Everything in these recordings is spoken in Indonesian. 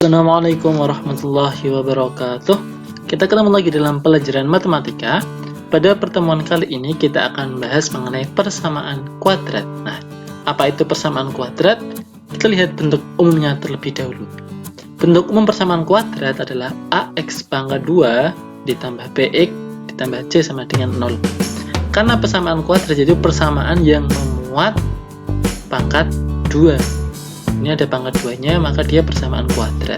Assalamualaikum warahmatullahi wabarakatuh. Kita ketemu lagi dalam pelajaran matematika. Pada pertemuan kali ini kita akan membahas mengenai persamaan kuadrat. Nah, apa itu persamaan kuadrat? Kita lihat bentuk umumnya terlebih dahulu. Bentuk umum persamaan kuadrat adalah ax pangkat 2 ditambah bx ditambah c sama dengan 0. Karena persamaan kuadrat jadi persamaan yang memuat pangkat 2. Ini ada pangkat 2-nya, maka dia persamaan kuadrat.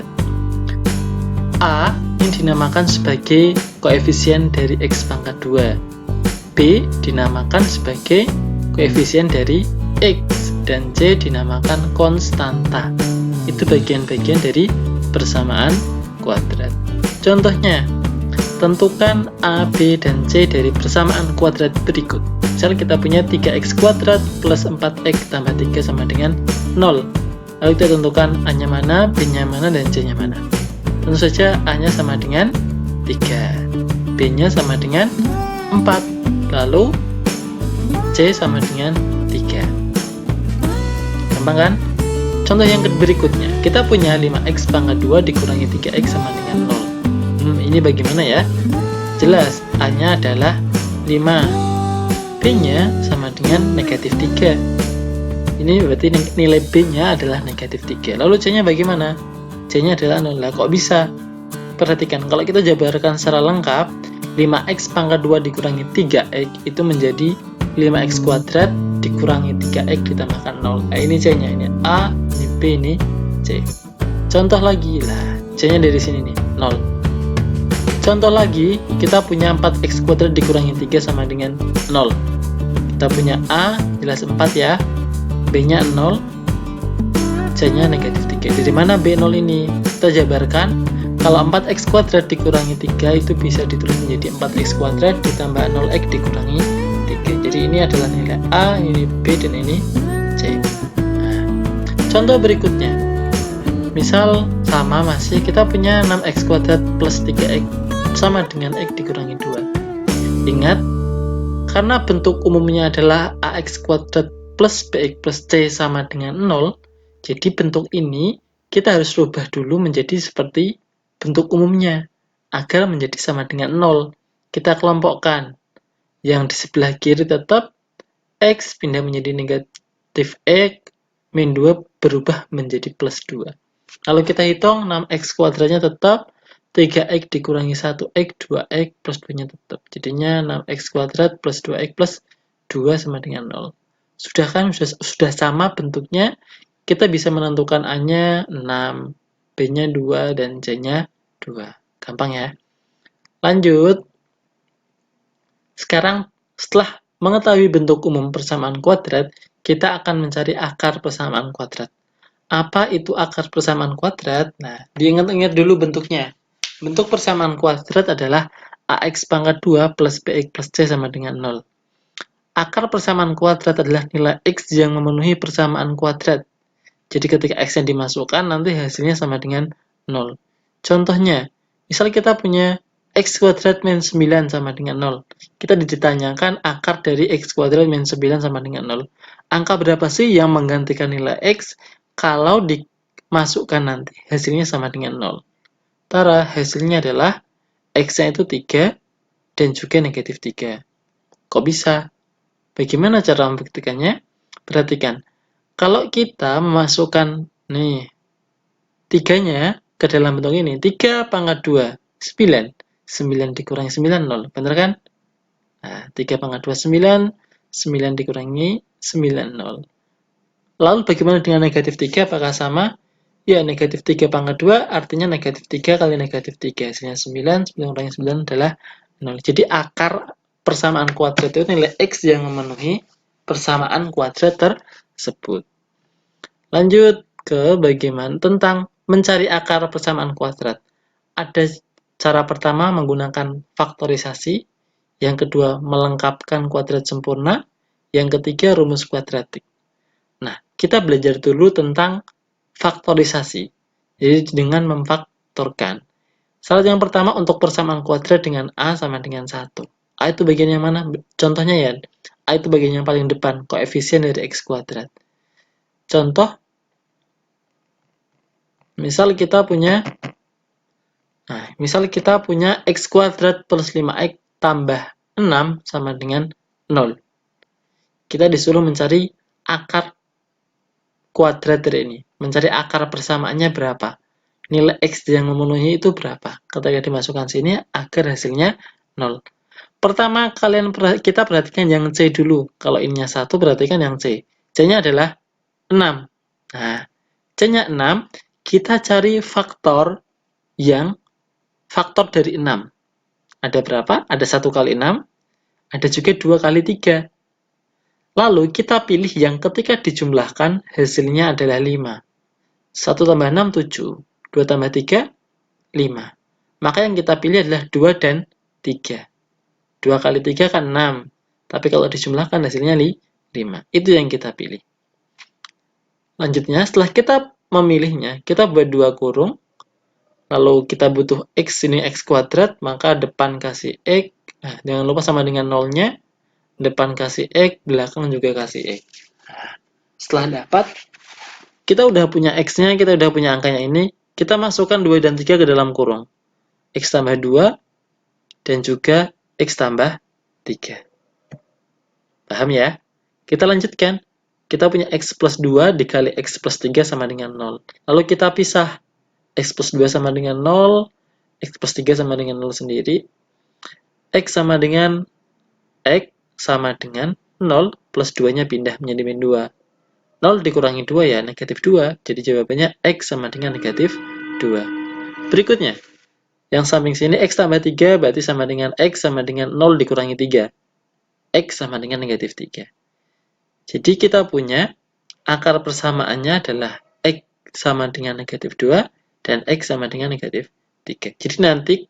A ini dinamakan sebagai koefisien dari x pangkat 2. B dinamakan sebagai koefisien dari x. Dan C dinamakan konstanta. Itu bagian-bagian dari persamaan kuadrat. Contohnya, tentukan A, B, dan C dari persamaan kuadrat berikut. Misal kita punya 3x kuadrat plus 4x tambah 3 sama dengan 0. Lalu kita tentukan A-nya mana, B-nya mana, dan C-nya mana. Tentu saja A-nya sama dengan 3, B-nya sama dengan 4, lalu C sama dengan 3. Gampang kan? Contoh yang berikutnya, kita punya 5x pangkat 2 dikurangi 3x sama dengan 0. Ini bagaimana ya? Jelas, A-nya adalah 5, B-nya sama dengan negatif 3. Ini berarti nilai B-nya adalah negatif 3. Lalu C-nya bagaimana? C-nya adalah 0. Lah, kok bisa? Perhatikan, kalau kita jabarkan secara lengkap, 5x pangkat 2 dikurangi 3x itu menjadi 5x kuadrat dikurangi 3x ditambahkan 0. Nah, ini C-nya. Ini A, ini B, ini C. Contoh lagi, lah, C-nya dari sini nih, 0. Contoh lagi, kita punya 4x kuadrat dikurangi 3 sama dengan 0. Kita punya A, jelas 4 ya. B-nya 0, C-nya negatif 3. Dari mana B0 ini? Kita jabarkan, kalau 4x kuadrat dikurangi 3 itu bisa ditulis menjadi 4x kuadrat ditambah 0x dikurangi 3. Jadi ini adalah nilai A, ini B, dan ini C. Nah, contoh berikutnya, misal sama masih, kita punya 6x kuadrat plus 3x sama dengan x dikurangi 2. Ingat, karena bentuk umumnya adalah ax kuadrat plus bx plus c sama dengan 0, jadi bentuk ini kita harus rubah dulu menjadi seperti bentuk umumnya, agar menjadi sama dengan 0. Kita kelompokkan, yang di sebelah kiri tetap x pindah menjadi negatif x, min 2 berubah menjadi plus 2. Lalu kita hitung, 6x kuadratnya tetap, 3x dikurangi 1x, 2x plus 2-nya tetap. Jadinya 6x kuadrat plus 2x plus 2 sama dengan 0. Sudah kan? Sudah sama bentuknya. Kita bisa menentukan A-nya 6, B-nya 2, dan C-nya 2. Gampang ya? Lanjut. Sekarang, setelah mengetahui bentuk umum persamaan kuadrat, kita akan mencari akar persamaan kuadrat. Apa itu akar persamaan kuadrat? Nah, diingat-ingat dulu bentuknya. Bentuk persamaan kuadrat adalah ax pangkat 2 plus bx plus c sama dengan 0. Akar persamaan kuadrat adalah nilai x yang memenuhi persamaan kuadrat. Jadi ketika x yang dimasukkan, nanti hasilnya sama dengan 0. Contohnya, misal kita punya x kuadrat min 9 sama dengan 0. Kita ditanyakan akar dari x kuadrat min 9 sama dengan 0. Angka berapa sih yang menggantikan nilai x kalau dimasukkan nanti? Hasilnya sama dengan 0. Tara, hasilnya adalah x-nya itu 3 dan juga negatif 3. Kok bisa? Bagaimana cara membuktikannya? Perhatikan, kalau kita memasukkan nih 3-nya ke dalam bentuk ini, 3 pangkat 2, 9. 9 dikurangi 9, 0. Benar kan? Nah, 3 pangkat 2, 9. 9 dikurangi 9, 0. Lalu bagaimana dengan negatif 3? Apakah sama? Ya, negatif 3 pangkat 2 artinya negatif 3 kali negatif 3. Hasilnya 9. 9 kurangi 9 adalah 0. Jadi akar persamaan kuadrat itu nilai x yang memenuhi persamaan kuadrat tersebut. Lanjut ke bagaimana tentang mencari akar persamaan kuadrat. Ada cara pertama menggunakan faktorisasi, yang kedua melengkapkan kuadrat sempurna, yang ketiga rumus kuadratik. Nah, kita belajar dulu tentang faktorisasi. Jadi dengan memfaktorkan. Salah yang pertama untuk persamaan kuadrat dengan A sama dengan 1. A itu bagian yang mana? Contohnya ya, A itu bagian yang paling depan, koefisien dari x kuadrat. Contoh, Misal kita punya x kuadrat plus 5x tambah 6 sama dengan 0. Kita disuruh mencari akar kuadrat dari ini. Mencari akar persamaannya berapa. Nilai x yang memenuhi itu berapa. Ketika dimasukkan sini agar hasilnya 0. Pertama kita perhatikan yang C dulu. Kalau ininya 1 perhatikan yang C. C-nya adalah 6. Nah, C-nya 6, kita cari faktor dari 6. Ada berapa? Ada 1 kali 6, ada juga 2 kali 3. Lalu kita pilih yang ketika dijumlahkan hasilnya adalah 5. 1 tambah 6, 7. 2 tambah 3, 5. Maka yang kita pilih adalah 2 dan 3. 2 kali 3 kan 6. Tapi kalau dijumlahkan hasilnya 5. Itu yang kita pilih. Lanjutnya, setelah kita memilihnya, kita buat 2 kurung. Lalu kita butuh x, ini x kuadrat, maka depan kasih x. Nah, jangan lupa sama dengan 0-nya. Depan kasih x, belakang juga kasih x. Nah, setelah dapat, kita udah punya x-nya, kita udah punya angkanya ini. Kita masukkan 2 dan 3 ke dalam kurung. X tambah 2, dan juga X tambah 3. Paham ya? Kita lanjutkan. Kita punya X plus 2 dikali X plus 3 sama dengan 0. Lalu kita pisah. X plus 2 sama dengan 0. X plus 3 sama dengan 0 sendiri. X sama dengan X sama dengan 0 plus 2-nya pindah menjadi min 2. 0 dikurangi 2 ya, negatif 2. Jadi jawabannya X sama dengan negatif 2. Berikutnya. Yang samping sini X tambah 3 berarti sama dengan X sama dengan 0 dikurangi 3. X sama dengan negatif 3. Jadi kita punya akar persamaannya adalah X sama dengan negatif 2 dan X sama dengan negatif 3. Jadi nanti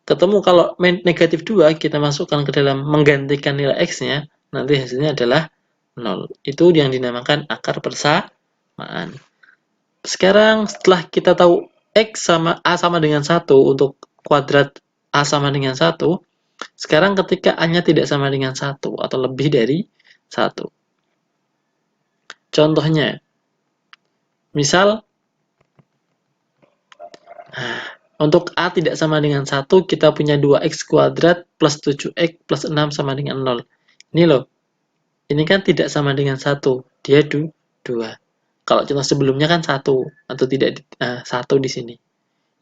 ketemu kalau negatif 2 kita masukkan ke dalam menggantikan nilai X-nya, nanti hasilnya adalah 0. Itu yang dinamakan akar persamaan. Sekarang setelah kita tahu X sama A sama dengan 1 untuk kuadrat A sama dengan 1, sekarang ketika A-nya tidak sama dengan 1 atau lebih dari 1. Contohnya, misal, untuk A tidak sama dengan 1, kita punya 2x kuadrat plus 7x plus 6 sama dengan 0. Ini loh, ini kan tidak sama dengan 1, dia 2. Kalau contoh sebelumnya kan 1, atau tidak 1 di sini.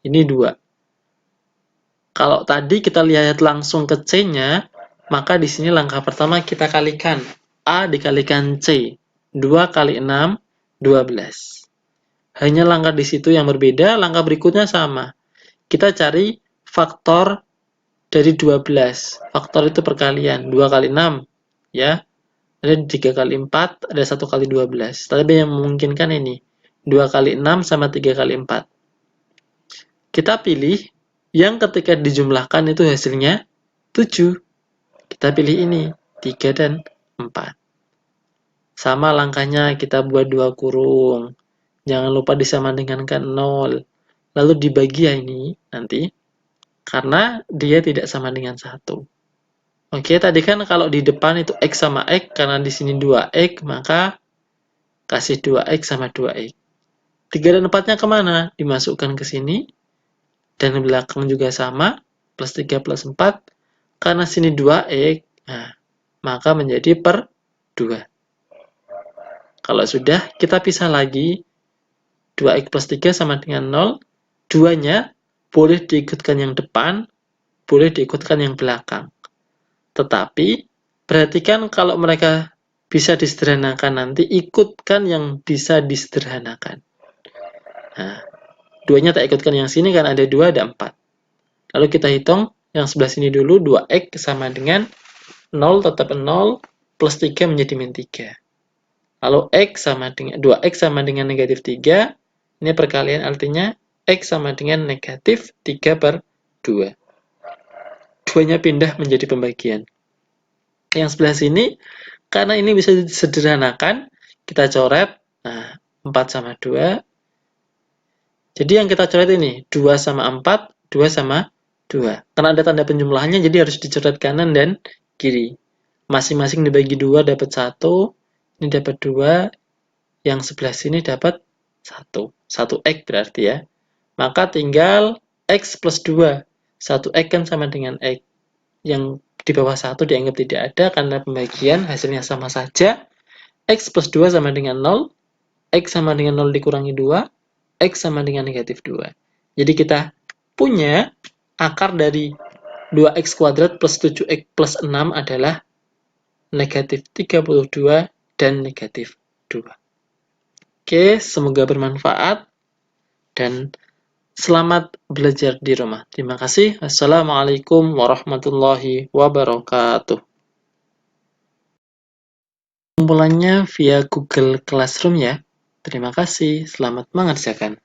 Ini 2. Kalau tadi kita lihat langsung ke C-nya, maka di sini langkah pertama kita kalikan. A dikalikan C. 2 kali 6, 12. Hanya langkah di situ yang berbeda, langkah berikutnya sama. Kita cari faktor dari 12. Faktor itu perkalian. 2 kali 6, ya. Ada 3 kali 4, ada 1 kali 12. Tapi yang memungkinkan ini. 2 kali 6 sama 3 kali 4. Kita pilih yang ketika dijumlahkan itu hasilnya 7. Kita pilih ini, 3 dan 4. Sama langkahnya kita buat 2 kurung. Jangan lupa disama dengankan 0. Lalu dibagi ya ini nanti. Karena dia tidak sama dengan 1. Oke, tadi kan kalau di depan itu X sama X. Karena di sini 2X, maka kasih 2X sama 2X. 3 dan 4-nya kemana? Dimasukkan ke sini. Dan belakang juga sama. Plus 3 plus 4. Karena sini 2X. Nah, maka menjadi per 2. Kalau sudah, kita pisah lagi. 2x plus 3 sama dengan 0. 2-nya boleh diikutkan yang depan, boleh diikutkan yang belakang. Tetapi, perhatikan kalau mereka bisa disederhanakan nanti, ikutkan yang bisa disederhanakan. Nah, 2-nya tak ikutkan yang sini kan ada 2, ada 4. Lalu kita hitung yang sebelah sini dulu, 2x sama dengan 0 tetap 0, plus 3 menjadi min 3. Lalu x sama dengan 2x sama dengan negatif 3. Ini perkalian artinya x sama dengan negatif 3 per 2. 2-nya pindah menjadi pembagian. Yang sebelah sini, karena ini bisa disederhanakan, kita coret. Nah, 4 sama 2. Jadi yang kita coret ini, 2 sama 4, 2 sama 2. Karena ada tanda penjumlahannya, jadi harus dicoret kanan dan kiri. Masing-masing dibagi 2 dapat 1. Ini dapat 2, yang sebelah sini dapat 1 X berarti ya. Maka tinggal X plus 2. 1 X kan sama dengan X. Yang di bawah 1 dianggap tidak ada karena pembagian hasilnya sama saja. X plus 2 sama dengan 0. X sama dengan 0 dikurangi 2. X sama dengan negatif 2. Jadi kita punya akar dari 2X kuadrat plus 7X plus 6 adalah negatif 32 dan negatif 2. Oke, semoga bermanfaat dan selamat belajar di rumah. Terima kasih. Wassalamualaikum warahmatullahi wabarakatuh. Kumpulannya via Google Classroom ya. Terima kasih. Selamat mengerjakan.